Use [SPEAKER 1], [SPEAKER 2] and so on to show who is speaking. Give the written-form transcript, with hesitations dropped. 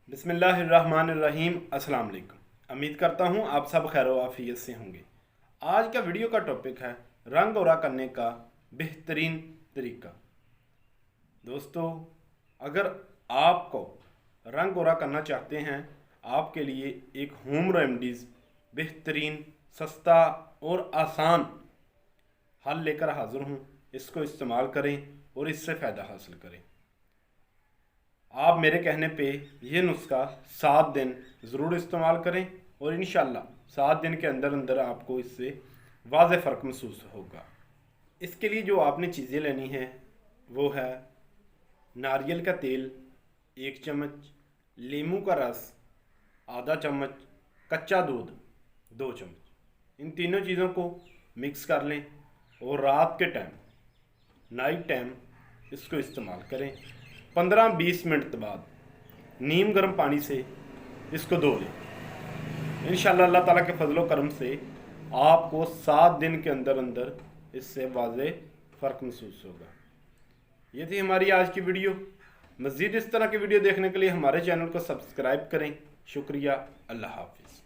[SPEAKER 1] बिस्मिल्लाहिर्रहमानिर्रहीम। अस्सलाम वालेकुम। उम्मीद करता हूँ आप सब खैर व आफियत से होंगे। आज का वीडियो का टॉपिक है रंग गोरा करने का बेहतरीन तरीका। दोस्तों, अगर आपको रंग गोरा करना चाहते हैं, आपके लिए एक होम रेमडीज़ बेहतरीन, सस्ता और आसान हल लेकर हाज़िर हूँ। इसको इस्तेमाल करें और इससे फ़ायदा हासिल करें। आप मेरे कहने पे ये नुस्खा 7 दिन ज़रूर इस्तेमाल करें और इंशाल्लाह 7 दिन के अंदर अंदर आपको इससे वाज़ेह फ़र्क महसूस होगा। इसके लिए जो आपने चीज़ें लेनी हैं वो है नारियल का तेल 1 चम्मच, लीमू का रस आधा चम्मच, कच्चा दूध 2 चम्मच। इन तीनों चीज़ों को मिक्स कर लें और रात के टाइम, नाइट टाइम इसको इस्तेमाल करें। 15-20 मिनट बाद नीम गर्म पानी से इसको धो लें। इंशाअल्लाह अल्लाह ताला के फजलो करम से आपको 7 दिन के अंदर अंदर इससे वाज़ेह फ़र्क महसूस होगा। ये थी हमारी आज की वीडियो। मज़ीद इस तरह की वीडियो देखने के लिए हमारे चैनल को सब्सक्राइब करें। शुक्रिया। अल्लाह हाफिज़।